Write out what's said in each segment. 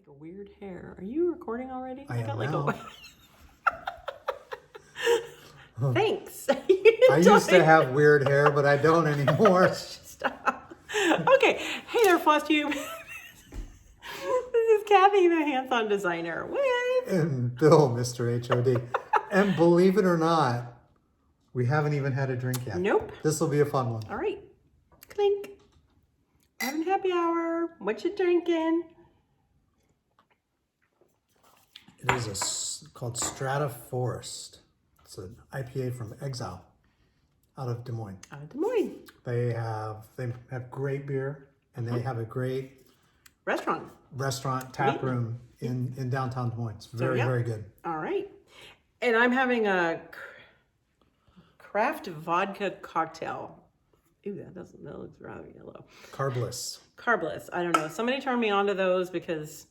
a weird hair. Are you recording already? I am like now. Thans. I used to have weird hair, but I don't anymore. Stop. Okay. Hey there, FLOSSTUBE. This is Cathy, the hands-on designer. With And Bill, Mr. HOD. And believe it or not, we haven't even had a drink yet. Nope. This will be a fun one. All right. Clink. Having happy hour. What you drinking? It is called Strata Forest. It's an IPA from Exile out of Des Moines. Out of Des Moines. They have great beer, and they have a great restaurant tap room in downtown Des Moines. It's very good. All right. And I'm having a craft vodka cocktail. Ooh, that looks rather yellow. Carbless. I don't know. Somebody turned me on to those because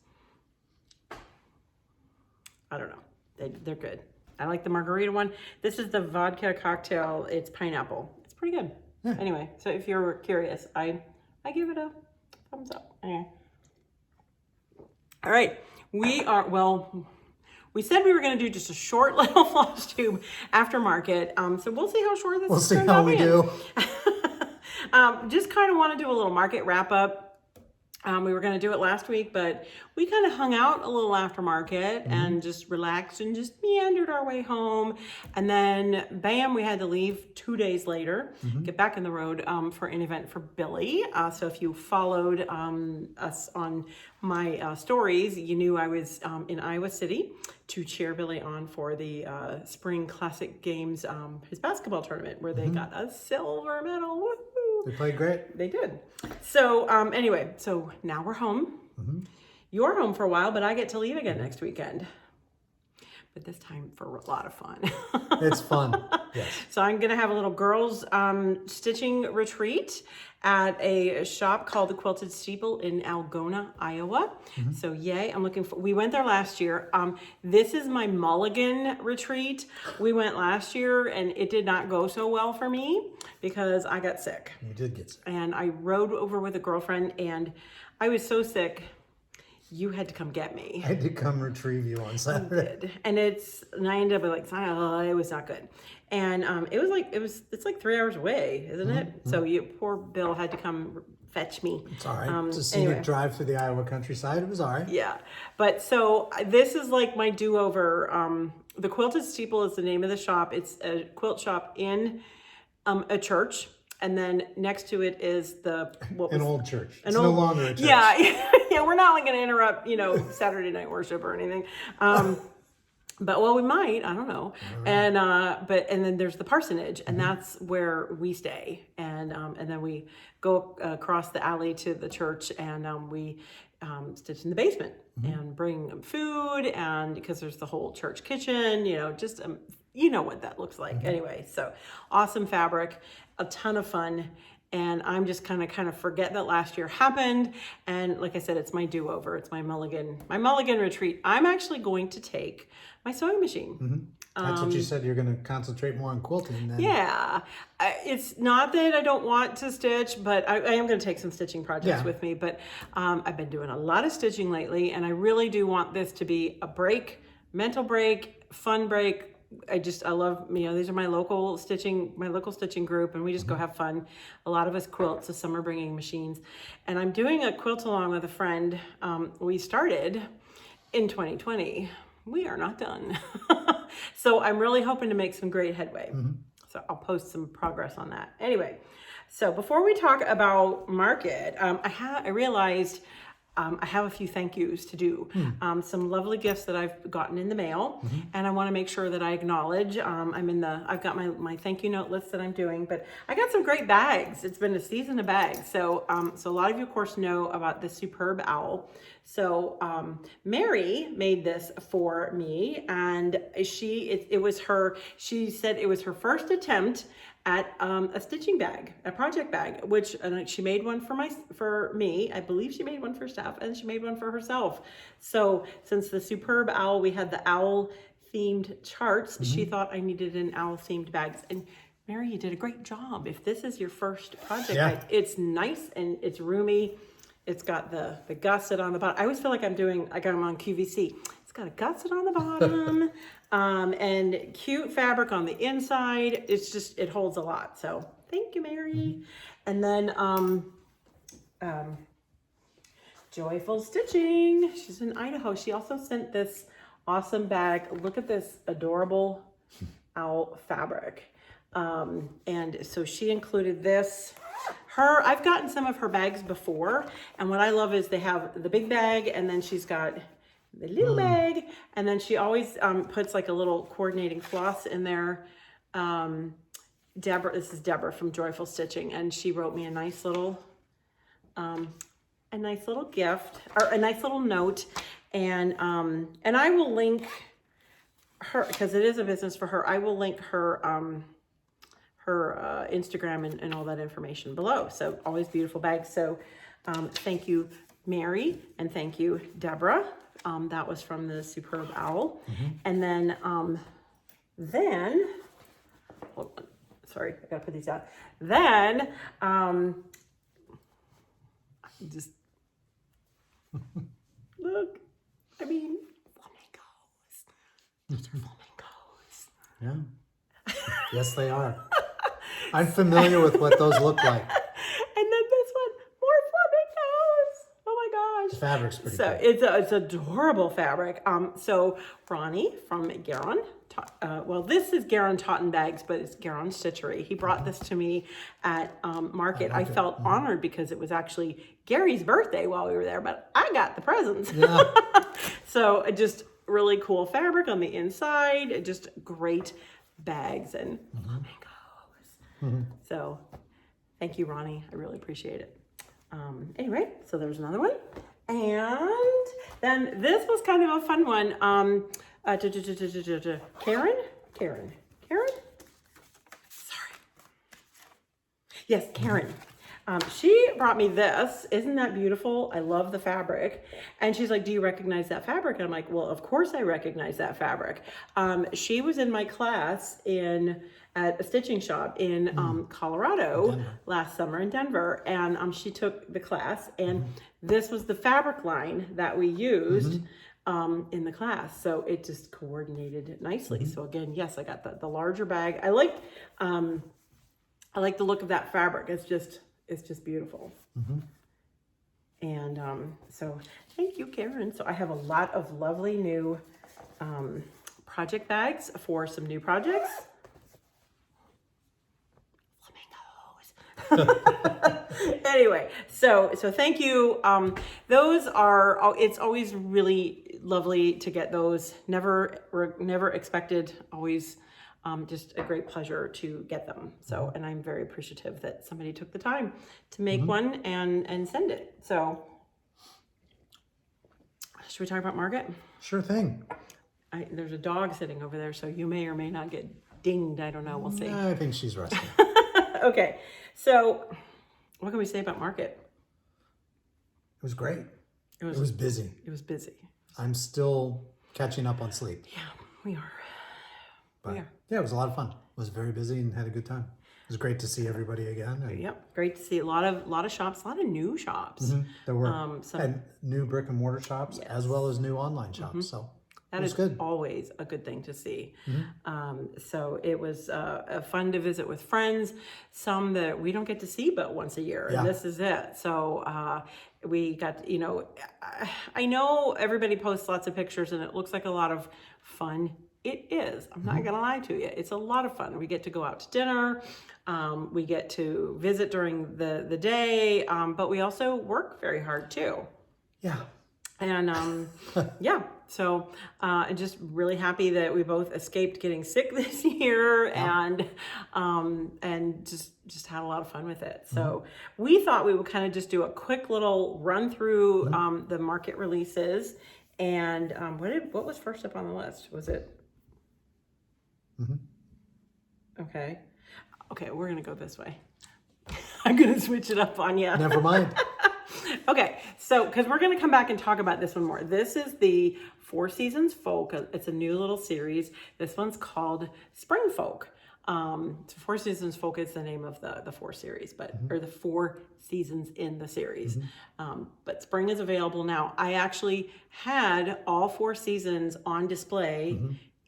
I don't know. They're good. I like the margarita one. This is the vodka cocktail. It's pineapple. It's pretty good. Yeah. Anyway, so if you're curious, I give it a thumbs up. Anyway. All right. We said we were going to do just a short little FLOSSTUBE aftermarket. So we'll see how short this is. We'll see how we do. Just kind of want to do a little market wrap up. We were going to do it last week, but we kind of hung out a little aftermarket and just relaxed and just meandered our way home. And then, bam, we had to leave 2 days later, get back in the road for an event for Billy. So if you followed us on my stories, you knew I was in Iowa City to cheer Billy on for the Spring Classic Games, his basketball tournament, where they got a silver medal. Woo-hoo! They played great. They did. So anyway, so now we're home. You're home for a while, but I get to leave again next weekend. But this time for a lot of fun. It's fun. Yes. So I'm going to have a little girls stitching retreat at a shop called the Quilted Steeple in Algona, Iowa. So yay, I'm looking for, we went there last year. This is my mulligan retreat. We went last year and it did not go so well for me because I got sick. You did get sick. And I rode over with a girlfriend and I was so sick. You had to come get me. I had to come retrieve you on Saturday. And I ended up like, oh, it was not good. And it's like 3 hours away, isn't it? So poor Bill had to come fetch me. It's all right. To see you drive through the Iowa countryside, it was all right. Yeah. But so this is like my do-over. The Quilted Steeple is the name of the shop. It's a quilt shop in a church. And then next to it is an old church. It's no longer a church. Yeah, we're not going to interrupt, Saturday night worship or anything. But we might, I don't know. And and then there's the parsonage, and that's where we stay. And then we go across the alley to the church, and we stitch in the basement and bring food, and because there's the whole church kitchen, just you know what that looks like. Anyway, so awesome fabric, a ton of fun. And I'm just kind of forget that last year happened. And like I said, it's my do-over. It's my mulligan retreat. I'm actually going to take my sewing machine. That's what you said. You're going to concentrate more on quilting then. Yeah. It's not that I don't want to stitch, but I am going to take some stitching projects with me. But I've been doing a lot of stitching lately, and I really do want this to be a break, mental break, fun break. I love, these are my local stitching group, and we just go have fun. A lot of us quilt, so some are bringing machines. And I'm doing a quilt along with a friend. We started in 2020. We are not done. So I'm really hoping to make some great headway. So I'll post some progress on that. Anyway, so before we talk about market, I realized I have a few thank yous to do. Some lovely gifts that I've gotten in the mail, and I want to make sure that I acknowledge. I've got my thank you note list that I'm doing, but I got some great bags. It's been a season of bags. So a lot of you, of course, know about the superb owl. So Mary made this for me, and she said it was her first attempt at a stitching bag, a project bag, which she made one for me. I believe she made one for Steph, and she made one for herself. So since the superb owl, we had the owl themed charts, she thought I needed an owl themed bags. And Mary, you did a great job. If this is your first project bag, it's nice and it's roomy. It's got the gusset on the bottom. I always feel like I'm on QVC. It's got a gusset on the bottom, and cute fabric on the inside. It holds a lot. So thank you, Mary. And then Joyful Stitching. She's in Idaho. She also sent this awesome bag. Look at this adorable owl fabric. And so she included this. I've gotten some of her bags before, and what I love is they have the big bag, and then she's got the little bag, and then she always puts like a little coordinating floss in there. This is Deborah from Joyful Stitching, and she wrote me a nice little gift, or a nice little note, and I will link her, because it is a business for her. I will link her Instagram and all that information below. So always beautiful bags. So thank you, Mary, and thank you, Deborah. That was from the Superb Owl. And then hold on. Sorry, I gotta put these out. Then just look, I mean, flamingos. Those are flamingos. Yeah. Yes, they are. I'm familiar with what those look like. And then this one, more flamingos. Oh my gosh. The fabric's pretty So cool. it's adorable fabric. So Ronnie from Garon, this is Garon Totten Bags, but it's Garon Stitchery. He brought this to me at market. I felt honored because it was actually Gary's birthday while we were there, but I got the presents. Yeah. So just really cool fabric on the inside, just great bags and flamingos. So thank you, Ronnie. I really appreciate it. Anyway, so there's another one. And then this was kind of a fun one. Karen? Sorry. Yes, Karen. She brought me this. Isn't that beautiful? I love the fabric. And she's like, do you recognize that fabric? And I'm like, well, of course I recognize that fabric. She was in my class at a stitching shop in Colorado last summer in Denver. And she took the class, and this was the fabric line that we used in the class. So it just coordinated nicely. So again, yes, I got the larger bag. I like the look of that fabric. It's just beautiful. And so thank you, Karen. So I have a lot of lovely new project bags for some new projects. Flamingos. Anyway, so thank you. Those are, it's always really lovely to get those. Never expected, always just a great pleasure to get them. So, and I'm very appreciative that somebody took the time to make one and send it. So, should we talk about Margaret? Sure thing. There's a dog sitting over there, so you may or may not get dinged. I don't know. We'll see. I think she's resting. Okay. So, what can we say about Margaret? It was great. It was busy. It was busy. I'm still catching up on sleep. Yeah, we are. But yeah, it was a lot of fun. Was very busy and had a good time. It was great to see everybody again. And yep, great to see a lot of shops, a lot of new shops. There were and new brick and mortar shops as well as new online shops. So that is good. Always a good thing to see. So it was fun to visit with friends, some that we don't get to see but once a year, and this is it. So we got, I know everybody posts lots of pictures and it looks like a lot of fun. It is. I'm not gonna lie to you. It's a lot of fun. We get to go out to dinner. We get to visit during the day, but we also work very hard too. Yeah. And so I'm just really happy that we both escaped getting sick this year and just had a lot of fun with it. So we thought we would kind of just do a quick little run through the market releases. And what was first up on the list? Was it? Okay, we're gonna go this way. I'm gonna switch it up on you. Never mind. Okay, so because we're gonna come back and talk about this one more. This is the 4 Seasons Folk. It's a new little series. This one's called Spring Folk. So Four Seasons Folk is the name of the 4 series, but or the 4 seasons in the series. But spring is available now. I actually had all 4 seasons on display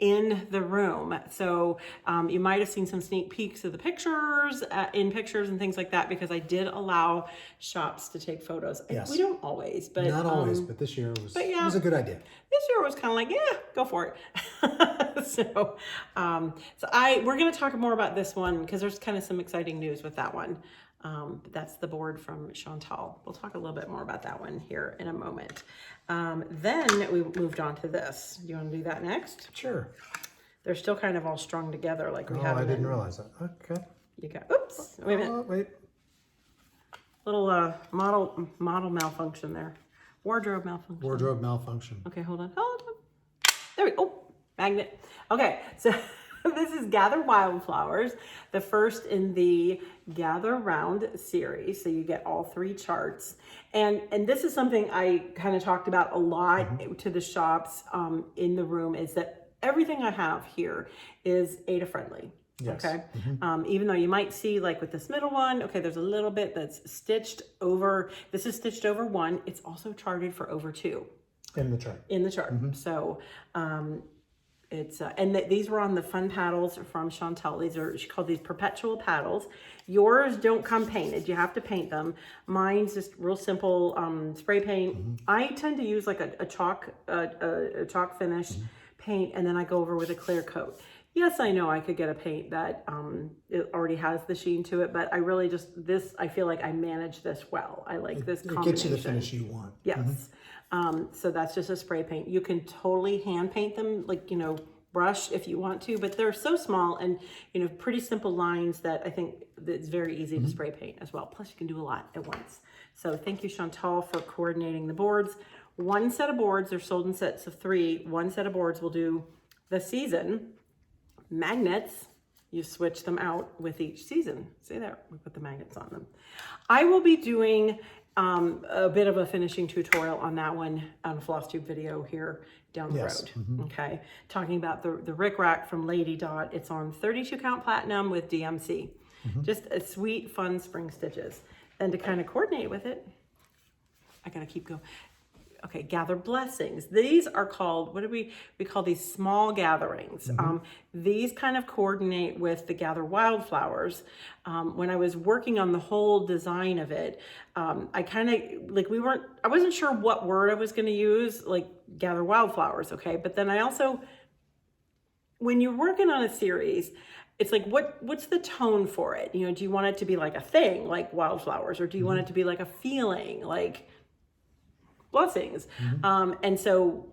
in the room. So you might have seen some sneak peeks of the pictures, in pictures and things like that, because I did allow shops to take photos. Yes. We don't always, but not always, but this year was, it was a good idea. This year was kind of like, yeah, go for it. so we're going to talk more about this one because there's kind of some exciting news with that one. But that's the board from Chantelle. We'll talk a little bit more about that one here in a moment. Then we moved on to this. Do you want to do that next? Sure. They're still kind of all strung together like we had. Oh, I didn't realize that. Okay. You got, oops, wait a minute. Wait. Little model malfunction there. Wardrobe malfunction. Wardrobe malfunction. Okay, hold on. There we go. Oh, magnet. Okay, so this is Gather Wildflowers, the first in the Gather Round series. So you get all 3 charts. And this is something I kind of talked about a lot to the shops in the room, is that everything I have here is ADA friendly. Yes. Okay. Even though you might see, like with this middle one, okay, there's a little bit that's stitched over. This is stitched over 1. It's also charted for over 2. In the chart. In the chart. So it's and these were on the fun paddles from Chantelle. She called these perpetual paddles. Yours don't come painted. You have to paint them. Mine's just real simple spray paint. I tend to use like a chalk finish paint, and then I go over with a clear coat. Yes, I know I could get a paint that it already has the sheen to it, but I really I feel like I manage this well. I like this combination. It gets you the finish you want. Yes. So that's just a spray paint. You can totally hand paint them, like, brush if you want to, but they're so small and, pretty simple lines that I think that it's very easy to spray paint as well. Plus you can do a lot at once. So thank you, Chantelle, for coordinating the boards. 1 set of boards, they're sold in sets of 3. 1 set of boards will do the season. Magnets, you switch them out with each season. See there, we put the magnets on them. I will be doing a bit of a finishing tutorial on that one on a FLOSSTUBE video here down the road. Okay, talking about the Rick Rack from Lady Dot. It's on 32 count platinum with DMC. Just a sweet, fun spring stitches. And to kind of coordinate with it, I gotta keep going. Okay, gather blessings. These are called, what do we call these small gatherings. These kind of coordinate with the Gather Wildflowers. When I was working on the whole design of it, I kind of, like I wasn't sure what word I was gonna use, like Gather Wildflowers, okay? But then I also, when you're working on a series, it's like, what's the tone for it? Do you want it to be like a thing, like wildflowers, or do you want it to be like a feeling, like blessings? And so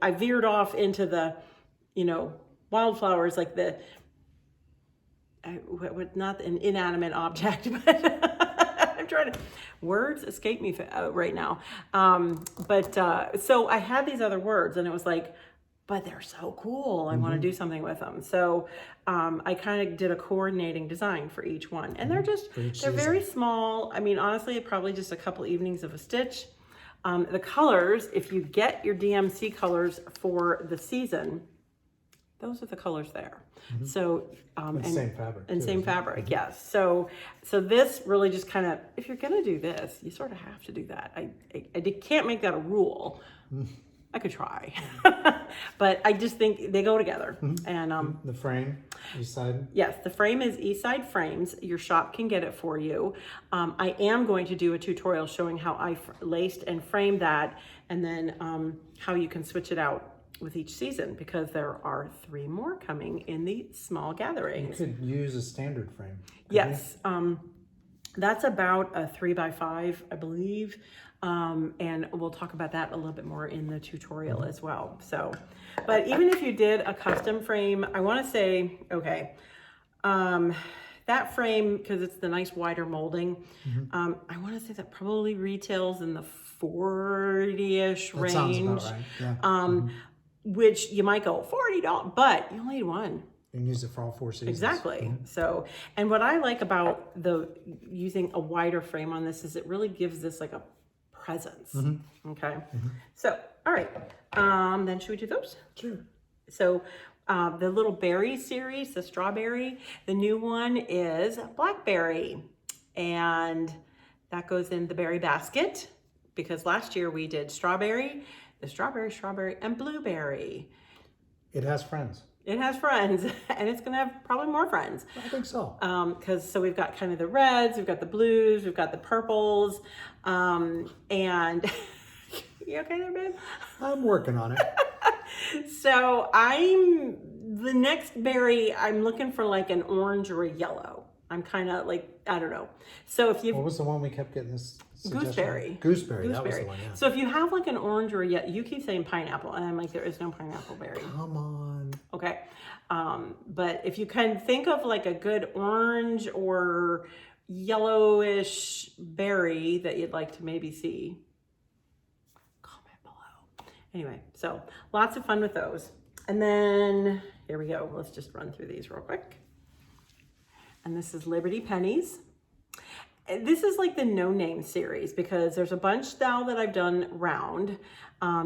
I veered off into the, wildflowers, like not an inanimate object, but I'm trying to, words escape me right now. So I had these other words and it was like, but they're so cool. I want to do something with them. So I kind of did a coordinating design for each one. And they're very small. I mean, honestly, probably just a couple evenings of a stitch. The colors, if you get your DMC colors for the season, those are the colors there. So and same fabric. And same fabric, yes. So this really just kind of, if you're gonna do this, you sort of have to do that. I can't make that a rule. I could try, but I just think they go together. And the frame, east side. Yes, the frame is East Side Frames. Your shop can get it for you. I am going to do a tutorial showing how I laced and framed that, and then how you can switch it out with each season, because there are 3 more coming in the small gatherings. You could use a standard frame. Yes, that's about a 3x5, I believe. And we'll talk about that a little bit more in the tutorial as well. So, but even if you did a custom frame, I want to say, okay, that frame, because it's the nice wider molding, I want to say that probably retails in the 40-ish range. Sounds about right. Yeah. Which you might go $40, but you only need one. You can use it for all 4 seasons. Exactly. So, and what I like about using a wider frame on this is it really gives this like a presence. Okay. So, all right. Then should we do those? Sure. So, the little berry series, the strawberry. The new one is Blackberry. And that goes in the berry basket because last year we did strawberry, and blueberry. It has friends. It has friends, and it's going to have probably more friends. I think so. So we've got kind of the reds, we've got the blues, we've got the purples, and you okay there, babe? I'm working on it. So the next berry, I'm looking for like an orange or a yellow. I'm kind of like, I don't know. So if you What was the one we kept getting this suggestion? Gooseberry. Gooseberry, that was the one, yeah. So if you have like an orange or a yellow, you keep saying pineapple, and I'm like, there is no pineapple berry. Come on. Okay. But if you can think of like a good orange or yellowish berry that you'd like to maybe see, comment below. Anyway, so lots of fun with those. And then here we go. Let's just run through these real quick. And this is Liberty Pennies. This is like the no name series because there's a bunch now that I've done round.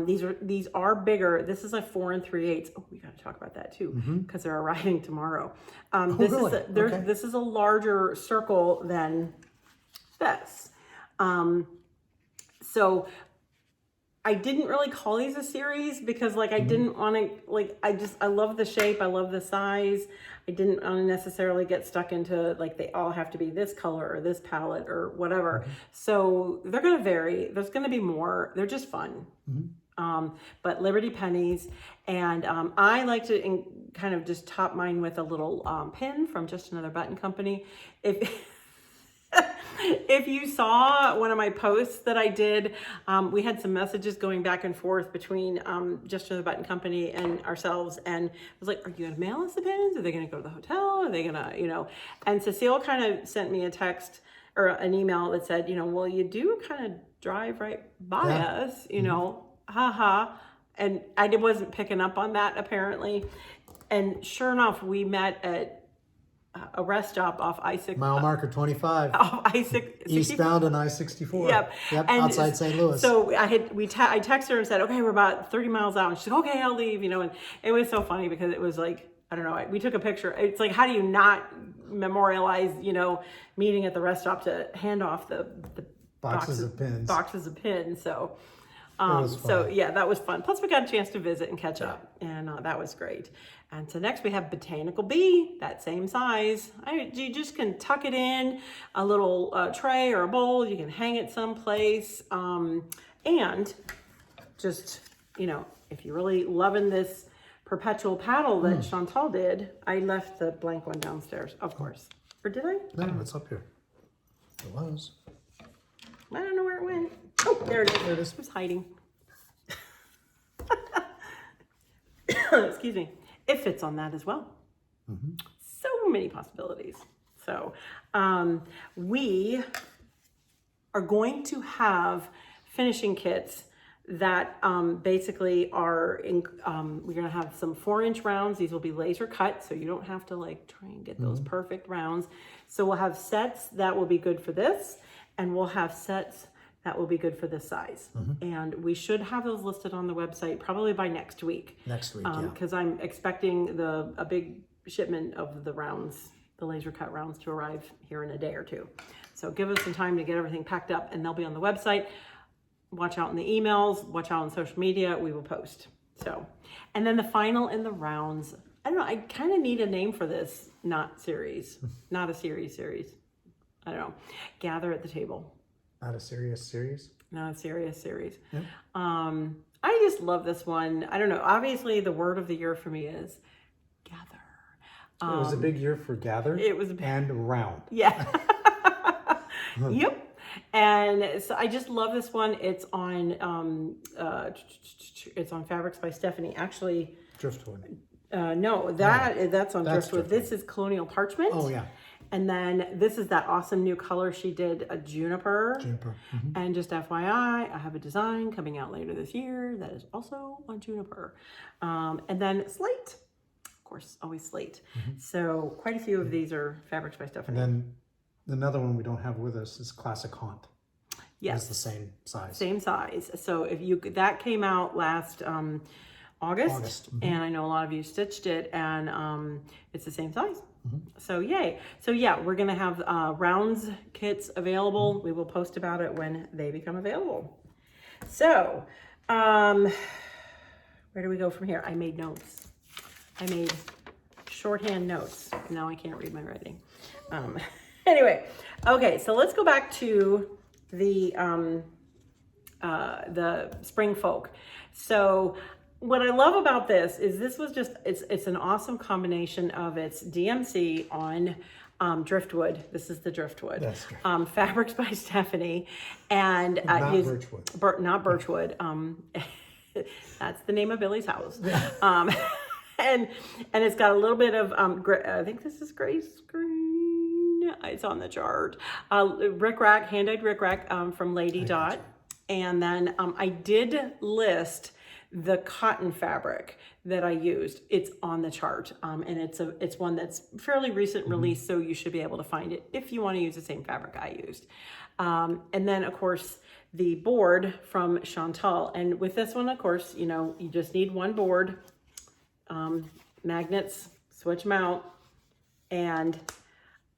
These are bigger. This is a 4 3/8. Oh, we got to talk about that too because they're arriving tomorrow. This is a larger circle than this. So I didn't really call these a series because like I didn't want to like I love the shape, I love the size. I didn't want to necessarily get stuck into like they all have to be this color or this palette or whatever. So they're going to vary. There's going to be more. They're just fun. But Liberty Pennies, and I like to kind of just top mine with a little pin from Just Another Button Company. If you saw one of my posts that I did, we had some messages going back and forth between Just Another Button Company and ourselves. And I was like, are you going to mail us the pins? Are they going to go to the hotel? Are they going to, you know? And Cecile kind of sent me a text or an email that said, you know, well, you do kind of drive right by us, you know, haha. And I wasn't picking up on that apparently. And sure enough, we met at a rest stop off I-6. Mile marker 25. Off I-6. Eastbound on I-64. Yep. Yep, And outside St. Louis. So I texted her and said, okay, we're about 30 miles out. And she's like, okay, I'll leave, you know. And it was so funny because it was like, I don't know, we took a picture. It's like, how do you not memorialize, you know, meeting at the rest stop to hand off the boxes of pins. Boxes of pins. So, so yeah, that was fun. Plus we got a chance to visit and catch up, and that was great. And so next we have Botanical Bee, that same size. You just can tuck it in a little tray or a bowl. You can hang it someplace. And just, you know, if you're really loving this perpetual paddle that Chantelle did, I left the blank one downstairs, of course. Or did I? No, it's up here. It was. I don't know where it went. Oh, there it is. There it is. It was hiding. Excuse me. It fits on that as well. So many possibilities. So we are going to have finishing kits that basically are in, we're going to have some 4-inch rounds. These will be laser cut, so you don't have to like try and get those perfect rounds. So we'll have sets that will be good for this, and we'll have sets that will be good for this size. And we should have those listed on the website probably by next week. Next week, yeah. Because I'm expecting a big shipment of the rounds, the laser cut rounds, to arrive here in a day or two. So give us some time to get everything packed up, and they'll be on the website. Watch out in the emails, watch out on social media, we will post. So, and then the final in the rounds, I don't know, I kind of need a name for this, not a series. I don't know. Gather at the table. Not a serious series? Not a serious series. Yeah. I just love this one. I don't know. Obviously, the word of the year for me is gather. It was a big year for gather. It was a big... and round. Yeah. Yep. And so I just love this one. It's on Fabrics by Stephanie. Actually, Driftwood. no, that's on Driftwood. This is Colonial Parchment. Oh yeah. And then this is that awesome new color she did, a juniper. And just FYI, I have a design coming out later this year that is also on juniper. And then slate, of course, always slate. So quite a few of these are Fabrics by Stephanie. And then another one we don't have with us is Classic Haunt. Yes. It's the same size. Same size. So if you, that came out last, August. And I know a lot of you stitched it, and it's the same size. So yay. So yeah, we're gonna have rounds kits available. We will post about it when they become available. So where do we go from here? I made notes. I made shorthand notes. Now I can't read my writing. Anyway, okay, so let's go back to the spring folk. So what I love about this is this was just, it's an awesome combination of its DMC on driftwood. This is the driftwood. Yes. Fabrics by Stephanie. And not birchwood. Not birchwood. That's the name of Billy's house. Yeah. And it's got a little bit of, I think this is gray screen. It's on the chart. Rick Rack, hand-dyed Rick Rack from Lady Dot. And then I did list the cotton fabric that I used. It's on the chart. And it's one that's fairly recent release, so you should be able to find it if you want to use the same fabric I used. And then of course, the board from Chantelle. And with this one, of course, you know, you just need one board, magnets, switch them out. And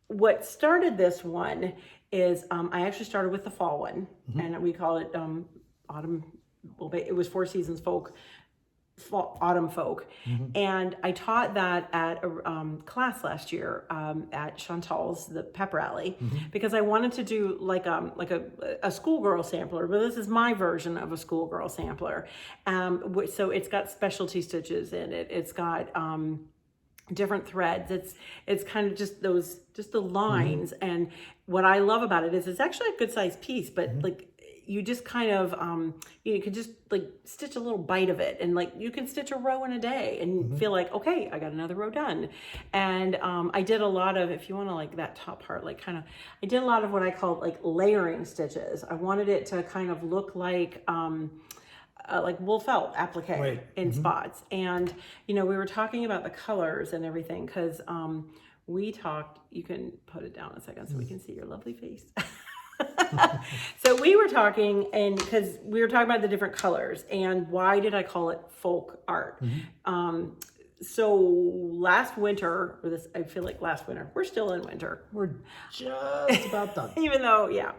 what started this one is I actually started with the fall one, and we call it autumn. Well, it was Four Seasons Folk, Autumn Folk, and I taught that at a class last year at Chantelle's, the pep rally, because I wanted to do like a schoolgirl sampler, but this is my version of a schoolgirl sampler. So it's got specialty stitches in it. It's got different threads. It's kind of just the lines. And what I love about it is it's actually a good sized piece, but like you just kind of, you could just like stitch a little bite of it, and like you can stitch a row in a day and feel like, okay, I got another row done. And I did a lot of, if you want to like that top part, like kind of, I did a lot of what I call like layering stitches. I wanted it to kind of look like wool felt applique in spots. And, you know, we were talking about the colors and everything, because we talked, you can put it down a second so we can see your lovely face. So we were talking, and because we were talking about the different colors and why did I call it folk art. So last winter, or this, I feel like last winter, we're still in winter. We're just about done. Even though, yeah.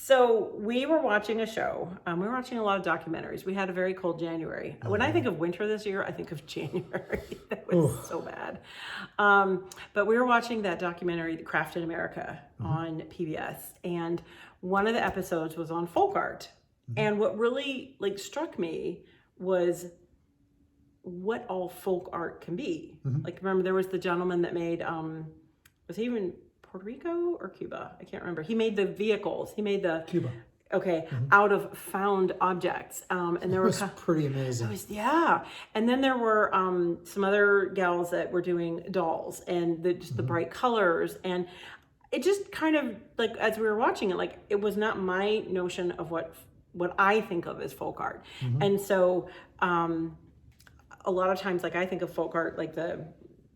So we were watching a show. We were watching a lot of documentaries. We had a very cold January. When I think of winter this year, I think of January. That was so bad. But we were watching that documentary, The Craft in America, on PBS. And one of the episodes was on folk art. And what really like struck me was what all folk art can be. Like, remember there was the gentleman that made, was he even Puerto Rico or Cuba? I can't remember. He made the vehicles. He made the Cuba. Okay, out of found objects. And there was pretty amazing. Yeah. And then there were some other gals that were doing dolls, and just the bright colors. And it just kind of like, as we were watching it, like it was not my notion of what I think of as folk art. And so a lot of times, like I think of folk art like the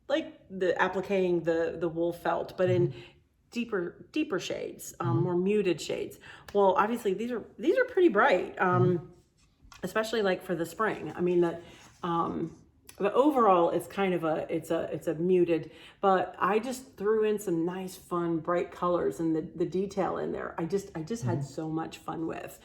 appliquing the wool felt, but in deeper shades, more muted shades. Well, obviously these are pretty bright, especially like for the spring. I mean the overall is kind of it's a muted, but I just threw in some nice, fun, bright colors, and the detail in there. I just had so much fun with,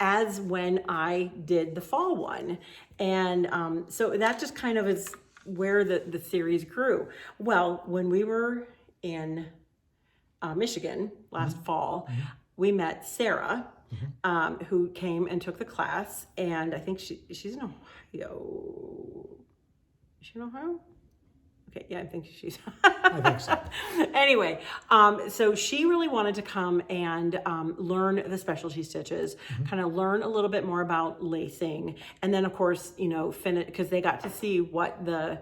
as when I did the fall one, and so that just kind of is where the series grew. Well, when we were in Michigan last fall, we met Sarah, who came and took the class, and I think she's in Ohio. Is she in Ohio? Okay, yeah, I think she's. I think so. Anyway, so she really wanted to come and learn the specialty stitches, kind of learn a little bit more about lacing, and then of course, you know, finish, because they got to see what the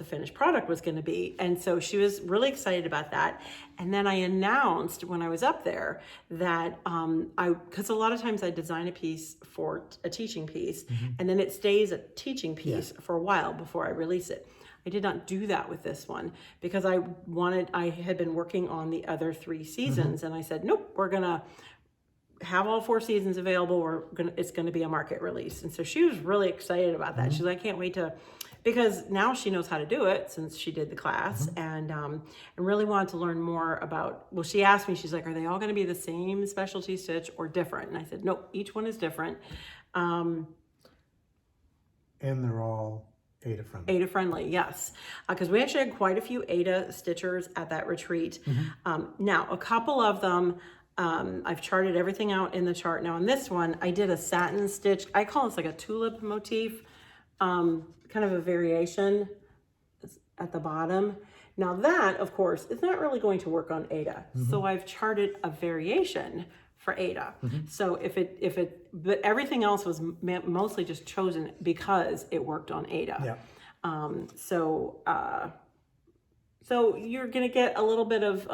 finished product was going to be, and so she was really excited about that. And then I announced when I was up there that because a lot of times I design a piece for a teaching piece, and then it stays a teaching piece for a while before I release it. I did not do that with this one because I had been working on the other 3 seasons, and I said, nope, we're gonna have all 4 seasons available. It's gonna be a market release. And so she was really excited about that. She's like, I can't wait to, because now she knows how to do it since she did the class, and really wanted to learn more about, well, she asked me, she's like, are they all gonna be the same specialty stitch or different? And I said, nope, each one is different. And they're all Aida friendly. Aida friendly, yes. Because we actually had quite a few Aida stitchers at that retreat. Now, a couple of them, I've charted everything out in the chart. Now, in this one, I did a satin stitch. I call this like a tulip motif, kind of a variation at the bottom. Now that, of course, is not really going to work on Aida. So I've charted a variation for Aida. So but everything else was mostly just chosen because it worked on Aida. So you're gonna get a little bit of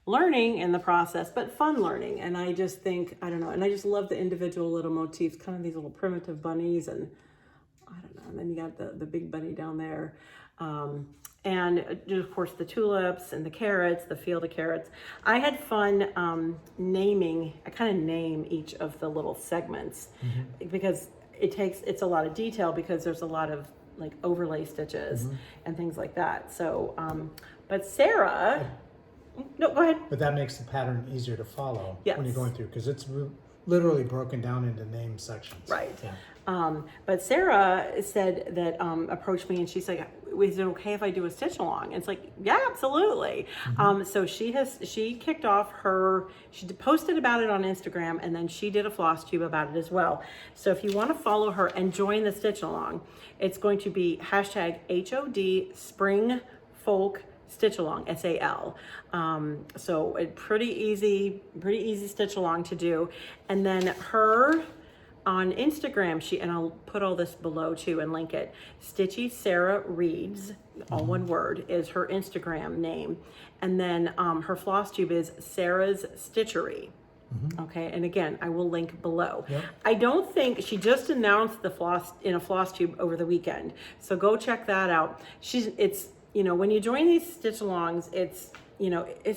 learning in the process, but fun learning. And I just think, I don't know, and I just love the individual little motifs, kind of these little primitive bunnies, and I don't know, and then you got the big bunny down there. And of course the tulips and the carrots, the field of carrots. I had fun naming, I kind of name each of the little segments because it's a lot of detail, because there's a lot of like overlay stitches and things like that. So, but Sarah, no, go ahead. But that makes the pattern easier to follow when you're Yes. going through, because it's literally broken down into name sections. Right. Yeah. But Sarah said that, approached me and she's like, is it okay if I do a stitch along? And it's like, yeah, absolutely. So she kicked off she posted about it on Instagram, and then she did a FLOSSTUBE about it as well. So if you want to follow her and join the stitch along, it's going to be hashtag HOD Spring Folk Stitch Along, SAL. So a pretty easy stitch along to do. And then her on Instagram, and I'll put all this below too and link it. Stitchy Sarah Reads, all one word, is her Instagram name. And then her FLOSSTUBE is Sarah's Stitchery. Okay, and again, I will link below. I don't think, she just announced the in a FLOSSTUBE over the weekend. So go check that out. It's, when you join these stitch alongs, it's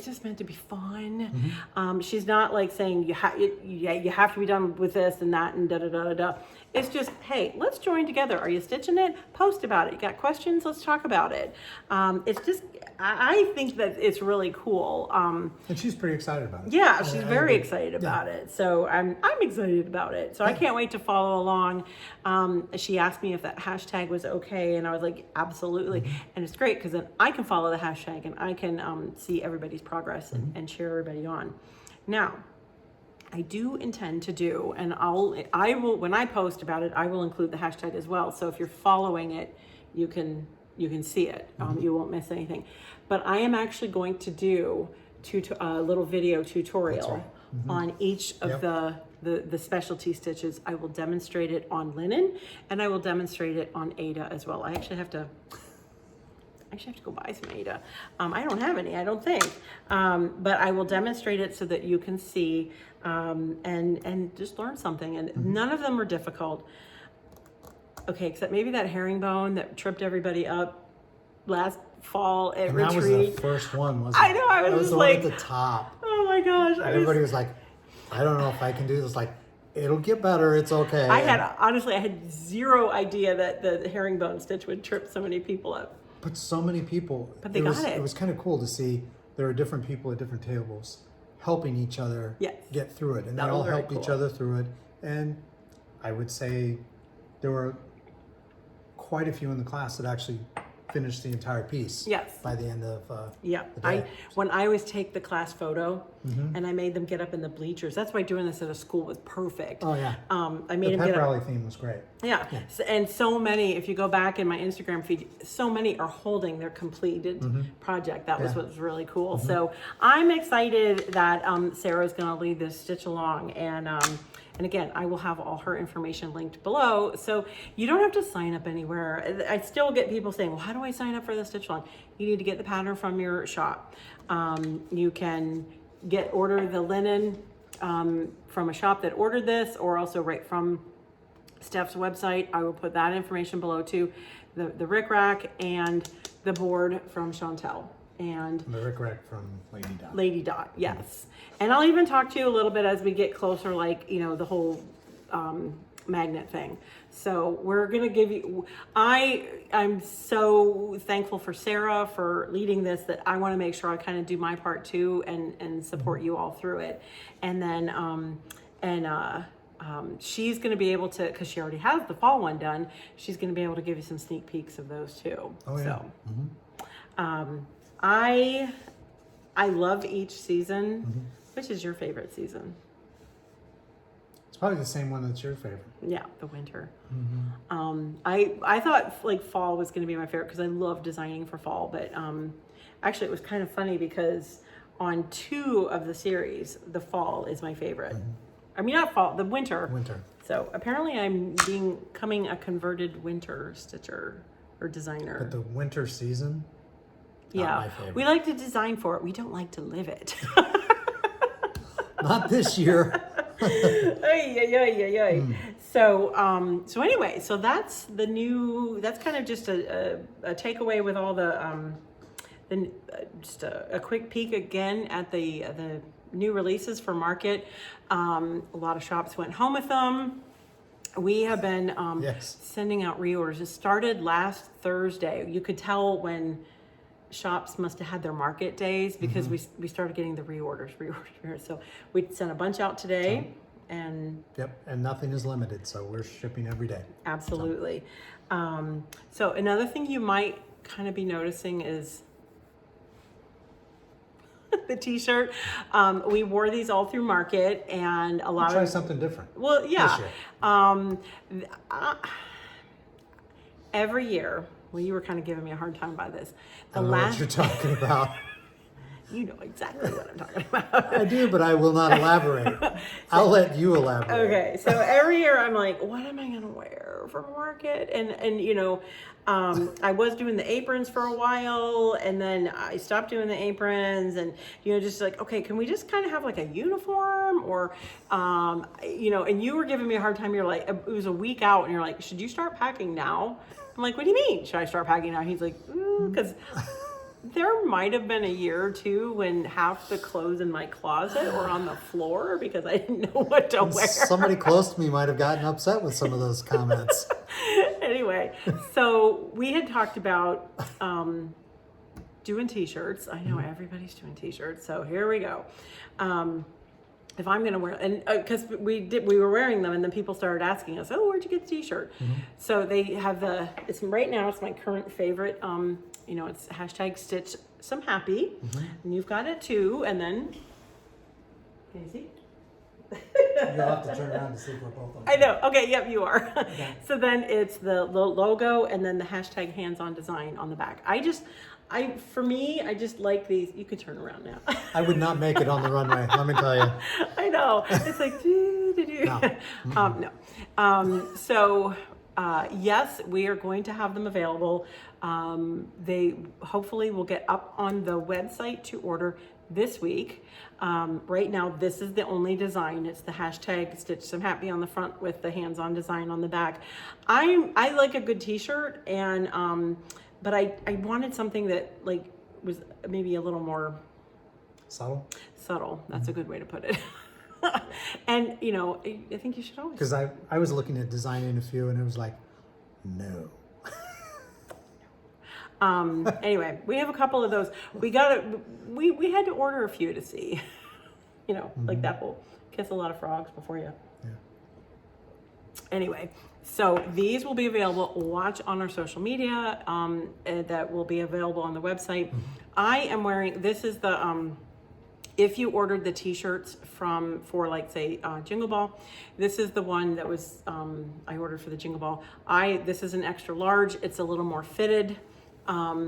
just meant to be fun. She's not like saying you have to be done with this and that and da da da da da. It's just, hey, let's join together. Are you stitching it? Post about it. You got questions? Let's talk about it. It's just, I think that it's really cool. And she's pretty excited about it. Yeah, she's very excited about it. So I'm excited about it. So I can't wait to follow along. She asked me if that hashtag was okay, and I was like, absolutely. And it's great because then I can follow the hashtag and I can see everybody's progress and cheer everybody on. Now, I do intend to do, and I will when I post about it, I will include the hashtag as well. So if you're following it, you can see it. You won't miss anything. But I am actually going to do a little video tutorial on each of the specialty stitches. I will demonstrate it on linen, and I will demonstrate it on Aida as well. I actually have to go buy some Aida. I don't have any, I don't think. But I will demonstrate it so that you can see and just learn something. And none of them are difficult. Okay, except maybe that herringbone that tripped everybody up last fall at retreat. That was the first one, wasn't it? I know, I was just the like, one at the top. Oh my gosh. Everybody was like, I don't know if I can do this. Like, it'll get better, it's okay. I had zero idea that the herringbone stitch would trip so many people up. But so many people. But they got it. It was kind of cool to see there are different people at different tables helping each other get through it. And they all helped each other through it. And I would say there were quite a few in the class that actually finished the entire piece. Yes. By the end of the day. When I always take the class photo and I made them get up in the bleachers. That's why doing this at a school was perfect. Oh yeah. I made them the get pep up. rally theme was great. Yeah. And so many, if you go back in my Instagram feed, so many are holding their completed project. That was what was really cool. So I'm excited that Sarah's going to lead this stitch along, and again, I will have all her information linked below. So you don't have to sign up anywhere. I still get people saying, well, how do I sign up for the stitch along? You need to get the pattern from your shop. You can order the linen from a shop that ordered this, or also right from Steph's website. I will put that information below too. The Rick Rack and the board from Chantelle. and the Rick Rack from Lady Dot. Lady Dot, yes. And I'll even talk to you a little bit as we get closer, like, you know, the whole magnet thing. So we're gonna give you, I'm so thankful for Sarah for leading this, that I want to make sure I kind of do my part too, and support you all through it. And then she's going to be able to, because she already has the fall one done, she's going to be able to give you some sneak peeks of those too. Oh, yeah. So I love each season. Which is your favorite season? It's probably the same one that's your favorite. Yeah, the winter. I thought like fall was going to be my favorite because I love designing for fall, but actually it was kind of funny because on 2 of the series, the fall is my favorite. I mean, not fall, the winter. Winter. So apparently I'm becoming a converted winter stitcher or designer. But the winter season, not my favorite. We like to design for it. We don't like to live it. Not this year. So anyway, so that's the new, that's kind of just a takeaway with all the just a quick peek again at the new releases for market. A lot of shops went home with them. We have been sending out reorders. It started last Thursday. You could tell when shops must have had their market days because we started getting the reorders. So we sent a bunch out today. And nothing is limited, so we're shipping every day. Absolutely. So another thing you might kind of be noticing is the t-shirt. We wore these all through market, and a lot try something different. Well, yeah. Every year, well, you were kind of giving me a hard time by this. I don't know what you're talking about. You know exactly what I'm talking about. I do, but I will not elaborate. I'll let you elaborate. Okay, so every year I'm like, what am I gonna wear for market? And you know, I was doing the aprons for a while, and then I stopped doing the aprons, and you know, just like, okay, can we just kind of have like a uniform, or you know? And you were giving me a hard time. You're like, it was a week out, and you're like, should you start packing now? I'm like, what do you mean? Should I start packing now? He's like, because. There might have been a year or two when half the clothes in my closet were on the floor because I didn't know what to wear. Somebody close to me might have gotten upset with some of those comments. Anyway, so we had talked about doing t-shirts. I know everybody's doing t-shirts, so here we go. If I'm gonna wear, and because we were wearing them, and then people started asking us, "Oh, where'd you get the t-shirt?" So they have it's right now. It's my current favorite. You know, it's hashtag Stitch Some Happy, and you've got it too. And then, can you see? You'll have to turn around to see if we're both on. I know. Okay. Yep, you are. Okay. So then it's the logo, and then the hashtag hands-on design on the back. For me, I just like these. You can turn around now. I would not make it on the runway, let me tell you. I know. It's like, no. So, yes, we are going to have them available. They hopefully will get up on the website to order this week. Right now, this is the only design. It's the hashtag Stitch Some Happy on the front with the hands-on design on the back. I like a good t-shirt, and but I wanted something that like was maybe a little more subtle. That's a good way to put it. And you know, I think you should always, because I was looking at designing a few, and it was like, no. Anyway, we have a couple of those. We had to order a few to see, you know, like that whole kiss a lot of frogs before you. Yeah. Anyway, so these will be available. Watch on our social media. That will be available on the website. I am wearing, this is the, if you ordered the t-shirts for like say Jingle Ball, this is the one that was, I ordered for the Jingle Ball. This is an extra large. It's a little more fitted. I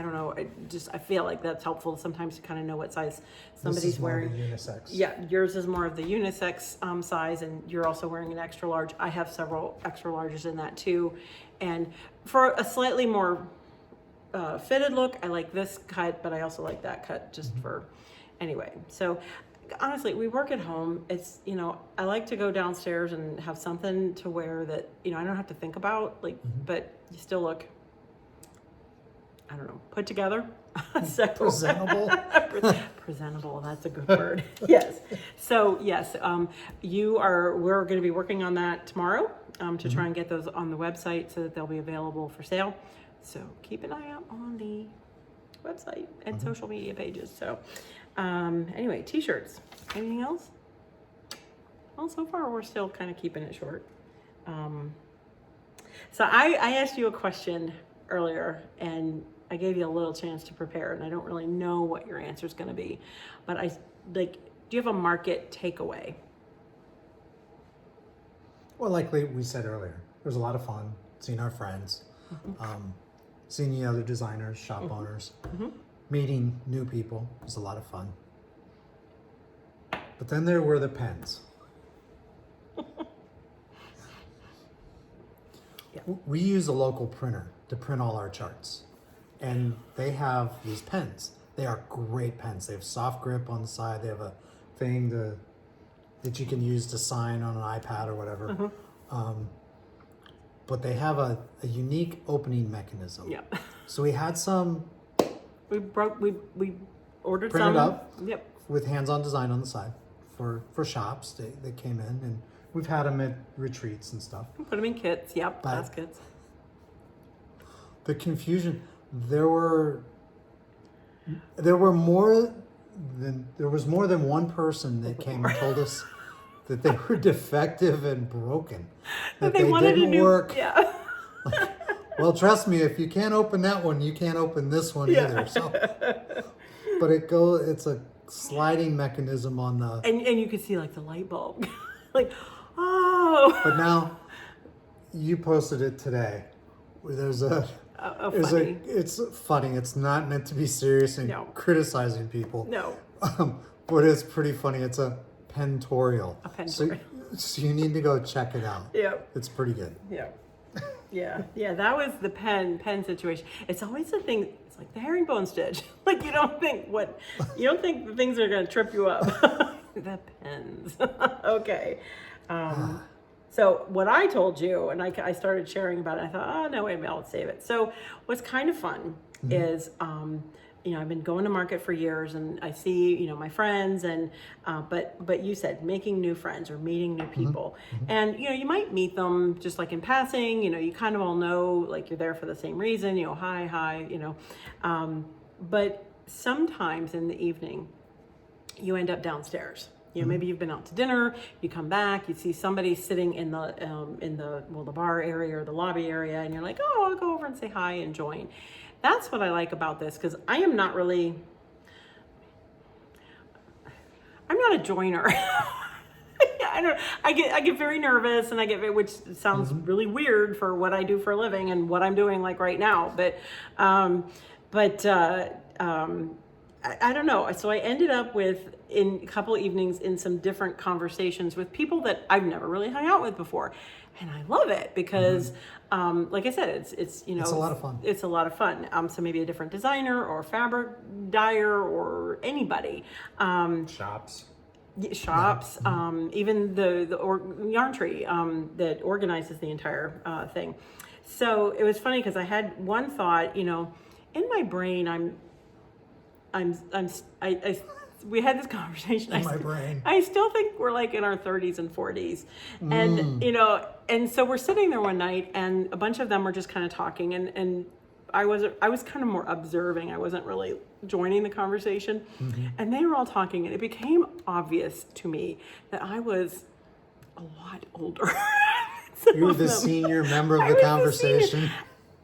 don't know. I feel like that's helpful sometimes to kind of know what size somebody's wearing. This is more unisex. Yeah, yours is more of the unisex size, and you're also wearing an extra large. I have several extra larges in that too. And for a slightly more fitted look, I like this cut, but I also like that cut just for, anyway. So honestly, we work at home. It's, you know, I like to go downstairs and have something to wear that, you know, I don't have to think about, like, but you still look I don't know, put together. So presentable. Presentable, that's a good word. Yes. So yes, we're going to be working on that tomorrow to try and get those on the website so that they'll be available for sale. So keep an eye out on the website and social media pages. So anyway, t-shirts. Anything else? Well, so far we're still kind of keeping it short. So I asked you a question earlier, and I gave you a little chance to prepare, and I don't really know what your answer is going to be, but do you have a market takeaway? Well, like we said earlier, it was a lot of fun seeing our friends, seeing the other designers, shop owners, meeting new people. It was a lot of fun. But then there were the pens. We use a local printer to print all our charts, and they have these pens. They are great pens. They have soft grip on the side. They have a thing that you can use to sign on an iPad or whatever. But they have a unique opening mechanism. Yeah. So we had some. We ordered printed some. Up. Yep. With hands-on design on the side for shops. They came in, and we've had them at retreats and stuff. Put them in kits. Yep. Class kits. The confusion. There was more than one person that came and told us that they were defective and broken, that they didn't work. Yeah. Well, trust me, if you can't open that one, you can't open this one either. So, but it's a sliding mechanism on the. And you can see like the light bulb, like, oh. But now, you posted it today. There's it's funny. It's not meant to be serious and criticizing people. No. But it's pretty funny. It's a pentorial. A pentorial. So you need to go check it out. Yeah. It's pretty good. Yeah. Yeah. That was the pen situation. It's always the thing. It's like the herringbone stitch. Like you don't think the things are going to trip you up. The pens. Okay. So what I told you, and I started sharing about it, I thought, oh, no, wait a minute, I'll save it. So what's kind of fun is, I've been going to market for years, and I see, my friends, and but you said making new friends or meeting new people. And, you might meet them just like in passing, you kind of all know, like you're there for the same reason, hi, but sometimes in the evening, you end up downstairs. Maybe you've been out to dinner, you come back, you see somebody sitting in the bar area or the lobby area, and you're like, oh, I'll go over and say hi and join. That's what I like about this, because I'm not a joiner. I get very nervous, and which sounds really weird for what I do for a living and what I'm doing like right now, but I don't know. So I ended up in a couple evenings in some different conversations with people that I've never really hung out with before. And I love it because, like I said, it's a lot of fun. It's a lot of fun. So maybe a different designer or fabric dyer or anybody. Shops. Even the yarn tree that organizes the entire thing. So it was funny because I had one thought, in my brain, we had this conversation. My brain. I still think we're like in our 30s and 40s. And, and so we're sitting there one night, and a bunch of them were just kind of talking, and I was kind of more observing. I wasn't really joining the conversation. And they were all talking, and it became obvious to me that I was a lot older. You were the senior member of the conversation.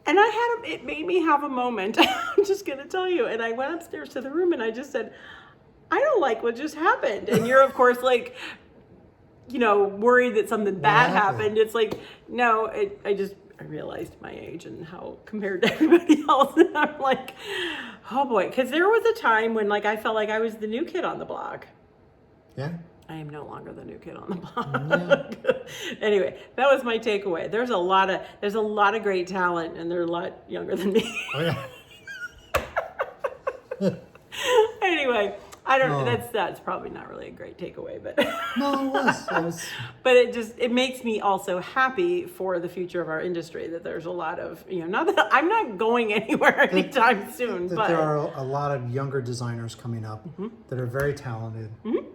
And it made me have a moment. I'm just going to tell you. And I went upstairs to the room, and I just said, I don't like what just happened. And you're, of course, like, worried that something bad happened. It's like, no, I realized my age and how compared to everybody else. And I'm like, oh boy. Because there was a time when, like, I felt like I was the new kid on the block. Yeah. I am no longer the new kid on the block. Anyway, that was my takeaway. There's a lot of great talent, and they're a lot younger than me. Oh, yeah. Anyway, I don't know. That's probably not really a great takeaway, but no, it was. But it makes me also happy for the future of our industry that there's a lot of, not that I'm not going anywhere anytime soon, but there are a lot of younger designers coming up that are very talented,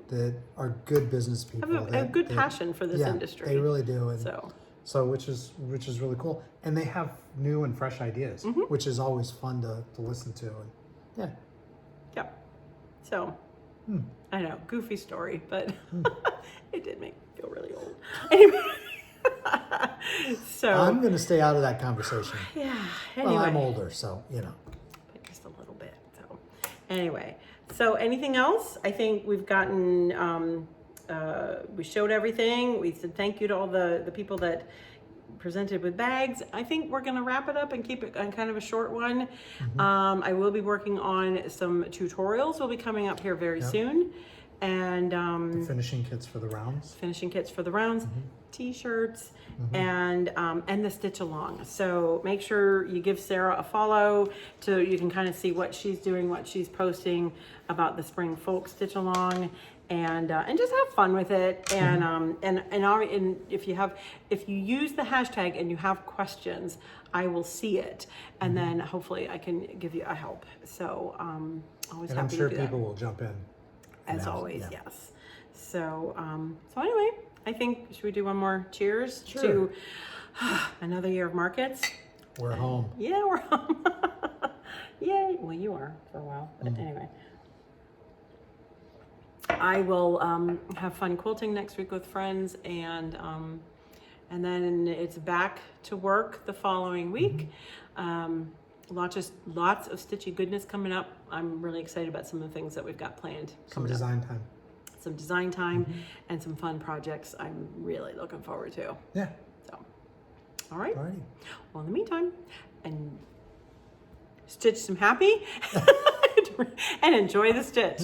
that are good business people. Have good passion for this industry. They really do. And so which is really cool. And they have new and fresh ideas, which is always fun to listen to. And yeah. So I know, goofy story, but it did make me feel really old. Anyway. So I'm going to stay out of that conversation. Yeah. Anyway. Well, I'm older, so But just a little bit. So anyway, so anything else? I think we've gotten. We showed everything. We said thank you to all the people that presented with bags. I think we're going to wrap it up and keep it on kind of a short one. I will be working on some tutorials. Will be coming up here very soon. And the finishing kits for the rounds. T-shirts, and the stitch along. So make sure you give Sarah a follow so you can kind of see what she's doing, what she's posting about the spring folk stitch along, and just have fun with it. And if you use the hashtag and you have questions, I will see it, and then hopefully I can give you a help. So always and happy I'm sure to do people that. will jump in. As always, yes. So anyway, I think, should we do one more cheers to another year of markets? We're home. Yeah, we're home. Yay. Well, you are for a while, but anyway. I will have fun quilting next week with friends, and then it's back to work the following week. Lots of stitchy goodness coming up. I'm really excited about some of the things that we've got planned. Some design time. And some fun projects I'm really looking forward to. Yeah. So, all right. Alrighty. Well, in the meantime, and stitch some happy and enjoy the stitch.